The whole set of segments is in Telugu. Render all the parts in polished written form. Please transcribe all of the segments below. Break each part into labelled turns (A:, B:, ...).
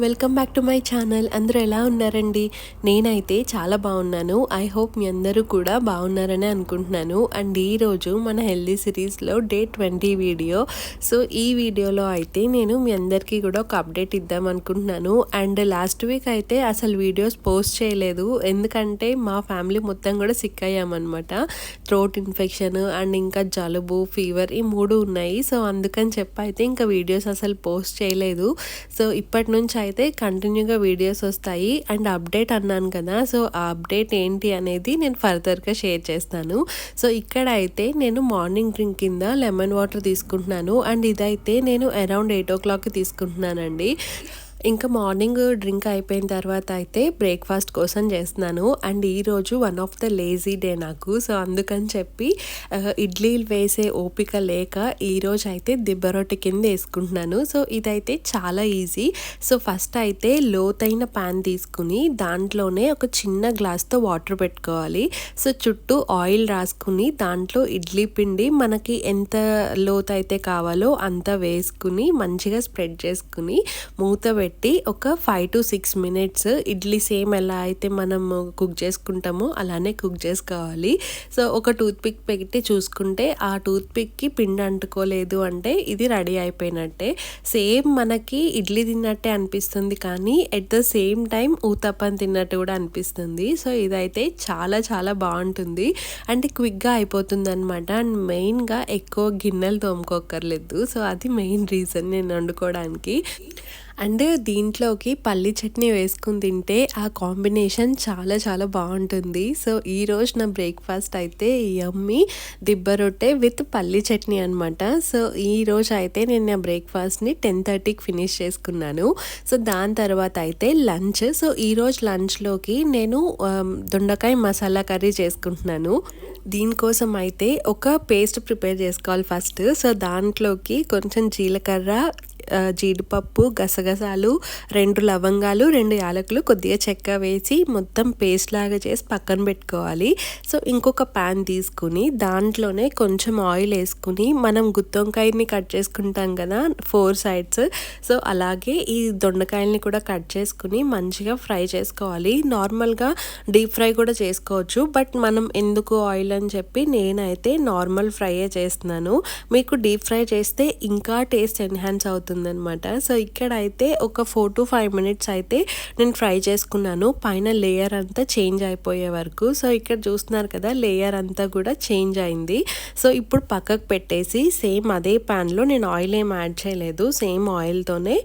A: Welcome back to my channel. అందరూ ఎలా ఉన్నారండి? నేనైతే చాలా బాగున్నాను. ఐ హోప్ మీ అందరూ కూడా బాగున్నారని అనుకుంటున్నాను. అండ్ ఈరోజు మన హెల్దీ సిరీస్లో డే 20 వీడియో. సో ఈ వీడియోలో అయితే నేను మీ అందరికీ కూడా ఒక అప్డేట్ ఇద్దాం అనుకుంటున్నాను. అండ్ లాస్ట్ వీక్ అయితే అసలు వీడియోస్ పోస్ట్ చేయలేదు, ఎందుకంటే మా ఫ్యామిలీ మొత్తం కూడా సిక్ అయ్యామన్నమాట. థ్రోట్ ఇన్ఫెక్షన్ అండ్ ఇంకా జలుబు, ఫీవర్ ఈ మూడు ఉన్నాయి. సో అందుకని చెప్పి అయితే ఇంకా వీడియోస్ అసలు పోస్ట్ చేయలేదు. సో ఇప్పటి నుంచి అయితే కంటిన్యూగా వీడియోస్ వస్తాయి. అండ్ అప్డేట్ అన్నాను కదా, సో ఆ అప్డేట్ ఏంటి అనేది నేను ఫర్దర్గా షేర్ చేస్తాను. సో ఇక్కడ అయితే నేను మార్నింగ్ డ్రింక్ కింద లెమన్ వాటర్ తీసుకుంటున్నాను. అండ్ ఇదైతే నేను అరౌండ్ 8 o'clock తీసుకుంటున్నానండి. ఇంకా మార్నింగ్ డ్రింక్ అయిపోయిన తర్వాత అయితే బ్రేక్ఫాస్ట్ కోసం చేస్తున్నాను. అండ్ ఈరోజు one of the lazy day నాకు. సో అందుకని చెప్పి ఇడ్లీలు వేసే ఓపిక లేక ఈరోజు అయితే దిబ్బ రొట్టె కింద వేసుకుంటున్నాను. సో ఇదైతే చాలా ఈజీ. సో ఫస్ట్ అయితే లోతైన ప్యాన్ తీసుకుని దాంట్లోనే ఒక చిన్న గ్లాస్తో వాటర్ పెట్టుకోవాలి. సో చుట్టూ ఆయిల్ రాసుకుని దాంట్లో ఇడ్లీ పిండి మనకి ఎంత లోతు అయితే కావాలో అంత వేసుకుని మంచిగా స్ప్రెడ్ చేసుకుని మూత పెట్టి ఒక 5 to 6 minutes ఇడ్లీ సేమ్ ఎలా అయితే మనం కుక్ చేసుకుంటామో అలానే కుక్ చేసుకోవాలి. సో ఒక టూత్ పిక్ పెట్టి చూసుకుంటే ఆ టూత్ పిక్కి పిండి అంటుకోలేదు అంటే ఇది రెడీ అయిపోయినట్టే. సేమ్ మనకి ఇడ్లీ తిన్నట్టే అనిపిస్తుంది, కానీ at the same time uttapam తిన్నట్టు కూడా అనిపిస్తుంది. సో ఇదైతే చాలా చాలా బాగుంటుంది అంటే క్విక్గా అయిపోతుంది అనమాట. అండ్ మెయిన్గా ఎక్కువ గిన్నెలు తోముకోకర్లేదు. సో అది మెయిన్ రీజన్ నేను వండుకోవడానికి. అండ్ దీంట్లోకి పల్లి చట్నీ వేసుకుని తింటే ఆ కాంబినేషన్ చాలా చాలా బాగుంటుంది. సో ఈరోజు నా బ్రేక్ఫాస్ట్ అయితే యమ్మీ దిబ్బ రొట్టె విత్ పల్లి చట్నీ అనమాట. సో ఈరోజు అయితే నేను నా బ్రేక్ఫాస్ట్ని 10:30కి ఫినిష్ చేసుకున్నాను. సో దాని తర్వాత అయితే లంచ్. సో ఈరోజు లంచ్లోకి నేను దొండకాయ మసాలా కర్రీ చేసుకుంటున్నాను. దీనికోసం అయితే ఒక పేస్ట్ ప్రిపేర్ చేసుకోవాలి ఫస్ట్. సో దాంట్లోకి కొంచెం జీలకర్ర, జీడిపప్పు, గసగసాలు, 2 లవంగాలు, 2 యాలకులు, కొద్దిగా చెక్క వేసి మొత్తం పేస్ట్ లాగా చేసి పక్కన పెట్టుకోవాలి. సో ఇంకొక ప్యాన్ తీసుకుని దాంట్లోనే కొంచెం ఆయిల్ వేసుకుని మనం గుత్తొంకాయని కట్ చేసుకుంటాం కదా 4 sides, సో అలాగే ఈ దొండకాయల్ని కూడా కట్ చేసుకుని మంచిగా ఫ్రై చేసుకోవాలి. నార్మల్గా డీప్ ఫ్రై కూడా చేసుకోవచ్చు, బట్ మనం ఎందుకు ఆయిల్ అని చెప్పి నేనైతే నార్మల్ ఫ్రైయే చేస్తున్నాను. మీకు డీప్ ఫ్రై చేస్తే ఇంకా టేస్ట్ ఎన్హాన్స్ అవుతుంది అనమాట. సో ఇక్కడ అయితే ఒక 4 to 5 minutes అయితే నేను ఫ్రై చేసుకున్నాను, పైన లేయర్ అంతా చేంజ్ అయిపోయే వరకు. సో ఇక్కడ చూస్తున్నారు కదా, లేయర్ అంతా కూడా చేంజ్ అయింది. సో ఇప్పుడు పక్కకు పెట్టేసి సేమ్ అదే ప్యాన్లో నేను ఆయిల్ ఏం యాడ్ చేయలేదు, సేమ్ ఆయిల్తోనే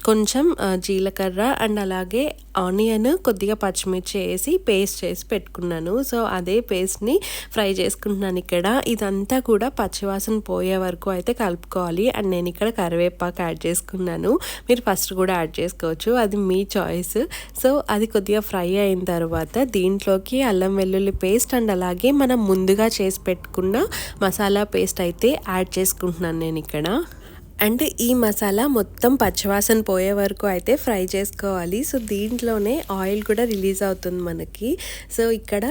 A: కొంచెం జీలకర్ర అండ్ అలాగే ఆనియన్, కొద్దిగా పచ్చిమిర్చి వేసి పేస్ట్ చేసి పెట్టుకున్నాను. సో అదే పేస్ట్ని ఫ్రై చేసుకుంటున్నాను ఇక్కడ. ఇదంతా కూడా పచ్చివాసన పోయే వరకు అయితే కలుపుకోవాలి. అండ్ నేను ఇక్కడ కరివేపాకు యాడ్ చేసుకున్నాను, మీరు ఫస్ట్ కూడా యాడ్ చేసుకోవచ్చు, అది మీ చాయిస్. సో అది కొద్దిగా ఫ్రై అయిన తర్వాత దీంట్లోకి అల్లం వెల్లుల్లి పేస్ట్ అండ్ అలాగే మనం ముందుగా చేసి పెట్టుకున్న మసాలా పేస్ట్ అయితే యాడ్ చేసుకుంటున్నాను నేను ఇక్కడ. అండ్ ఈ మసాలా మొత్తం పచ్చివాసన పోయే వరకు అయితే ఫ్రై చేసుకోవాలి. సో దీంట్లోనే ఆయిల్ కూడా రిలీజ్ అవుతుంది మనకి. సో ఇక్కడ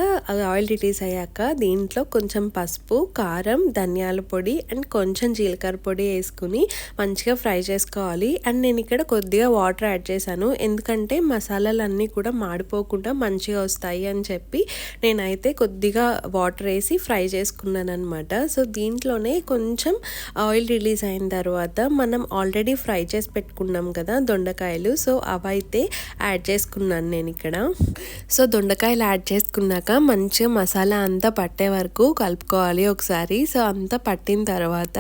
A: ఆయిల్ రిలీజ్ అయ్యాక దీంట్లో కొంచెం పసుపు, కారం, ధనియాల పొడి అండ్ కొంచెం జీలకర్ర పొడి వేసుకుని మంచిగా ఫ్రై చేసుకోవాలి. అండ్ నేను ఇక్కడ కొద్దిగా వాటర్ యాడ్ చేశాను, ఎందుకంటే మసాలాలన్నీ కూడా మాడిపోకుండా మంచిగా వస్తాయి అని చెప్పి నేనైతే కొద్దిగా వాటర్ వేసి ఫ్రై చేసుకున్నాను అనమాట. సో దీంట్లోనే కొంచెం ఆయిల్ రిలీజ్ అయిన తర్వాత మనం ఆల్రెడీ ఫ్రై చేసి పెట్టుకున్నాం కదా దొండకాయలు, సో అవైతే యాడ్ చేసుకున్నాను నేను ఇక్కడ. సో దొండకాయలు యాడ్ చేసుకున్నాక మంచిగా మసాలా అంతా పట్టే వరకు కలుపుకోవాలి ఒకసారి. సో అంతా పట్టిన తర్వాత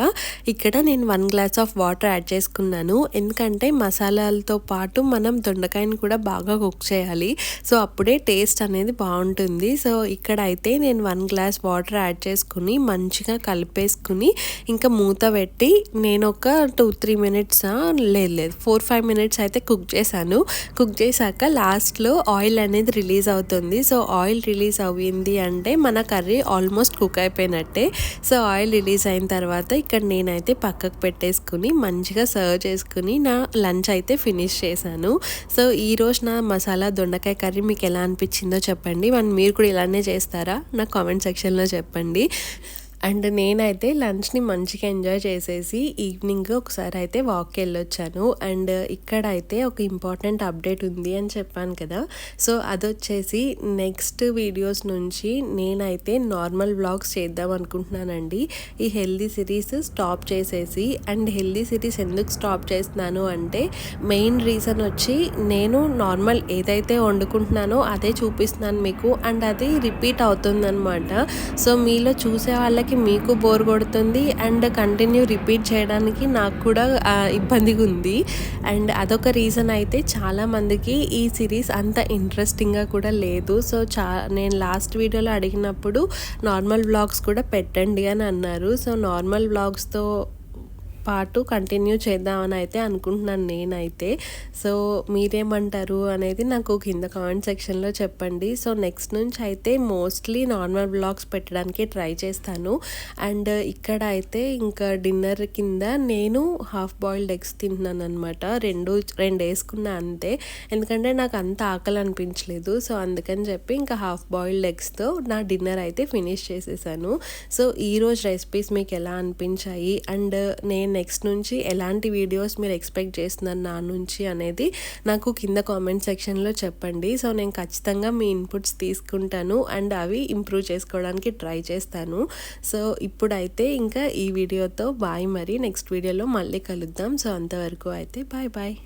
A: ఇక్కడ నేను 1 glass ఆఫ్ వాటర్ యాడ్ చేసుకున్నాను, ఎందుకంటే మసాలాలతో పాటు మనం దొండకాయని కూడా బాగా కుక్ చేయాలి. సో అప్పుడే టేస్ట్ అనేది బాగుంటుంది. సో ఇక్కడ అయితే నేను 1 glass వాటర్ యాడ్ చేసుకుని మంచిగా కలిపేసుకుని ఇంకా మూత పెట్టి నేను ఒక 2-3 minutes లేదు 4-5 minutes అయితే కుక్ చేశాను. కుక్ చేశాక లాస్ట్లో ఆయిల్ అనేది రిలీజ్ అవుతుంది. సో ఆయిల్ రిలీజ్ అయ్యింది అంటే మన కర్రీ ఆల్మోస్ట్ కుక్ అయిపోయినట్టే. సో ఆయిల్ రిలీజ్ అయిన తర్వాత ఇక్కడ నేనైతే పక్కకు పెట్టేసుకుని మంచిగా సర్వ్ చేసుకుని నా లంచ్ అయితే ఫినిష్ చేశాను. సో ఈరోజు నా మసాలా దొండకాయ కర్రీ మీకు ఎలా అనిపించిందో చెప్పండి. మీరు కూడా ఇలానే చేస్తారా? నా కామెంట్ సెక్షన్లో చెప్పండి. అండ్ నేనైతే లంచ్‌ని మంచిగా ఎంజాయ్ చేసేసి ఈవినింగ్ ఒకసారి అయితే వాక్‌కి వెళ్ళొచ్చాను. అండ్ ఇక్కడైతే ఒక ఇంపార్టెంట్ అప్డేట్ ఉంది అని చెప్పాను కదా! సో, అదొచ్చేసి నెక్స్ట్ వీడియోస్ నుంచి నేనైతే నార్మల్ వ్లాగ్స్ చేద్దాం అనుకుంటున్నానండి. ఈ హెల్తీ సిరీస్ స్టాప్ చేసేసి, అండ్ హెల్తీ సిరీస్ ఎందుకు స్టాప్ చేస్తున్నాను అంటే మెయిన్ రీజన్ వచ్చి నేను నార్మల్ ఏదైతే వండుకుంటున్నానో అదే చూపిస్తున్నాను మీకు, అండ్ అది రిపీట్ అవుతుందనమాట. సో, మీలో చూసే వాళ్ళకి మీకు బోర్ కొడుతుంది, అండ్ కంటిన్యూ రిపీట్ చేయడానికి నాకు కూడా ఇబ్బందిగా ఉంది. అండ్ అదొక రీజన్ అయితే చాలామందికి ఈ సిరీస్ అంత ఇంట్రెస్టింగ్గా కూడా లేదు. సో, నేను లాస్ట్ వీడియోలో అడిగినప్పుడు నార్మల్ వ్లాగ్స్ కూడా పెట్టండి అని అన్నారు. సో, నార్మల్ వ్లాగ్స్తో పాటు కంటిన్యూ చేద్దామని అయితే అనుకుంటున్నాను నేనైతే. సో, మీరేమంటారు అనేది నాకు కింద కామెంట్ సెక్షన్లో చెప్పండి. సో, నెక్స్ట్ నుంచి అయితే మోస్ట్లీ నార్మల్ వ్లాగ్స్ పెట్టడానికి ట్రై చేస్తాను. అండ్ ఇక్కడ అయితే ఇంకా డిన్నర్ కింద నేను హాఫ్ బాయిల్డ్ ఎగ్స్ తింటున్నాను అనమాట. రెండు వేసుకున్నా అంతే, ఎందుకంటే నాకు అంత ఆకలి అనిపించలేదు. సో, అందుకని చెప్పి ఇంకా హాఫ్ బాయిల్డ్ ఎగ్స్తో నా డిన్నర్ అయితే ఫినిష్ చేసేసాను. సో, ఈరోజు రెసిపీస్ మీకు ఎలా అనిపించాయి, అండ్ నేను నెక్స్ట్ నుంచి ఎలాంటి వీడియోస్ మీరు ఎక్స్పెక్ట్ చేస్తున్నారు నా నుంచి అనేది నాకు కింద కామెంట్ సెక్షన్లో చెప్పండి. సో, నేను ఖచ్చితంగా మీ ఇన్పుట్స్ తీసుకుంటాను, అండ్ అవి ఇంప్రూవ్ చేసుకోవడానికి ట్రై చేస్తాను. సో, ఇప్పుడైతే ఇంకా ఈ వీడియోతో బాయ్, మరి నెక్స్ట్ వీడియోలో మళ్ళీ కలుద్దాం. సో, అంతవరకు అయితే బాయ్ బాయ్.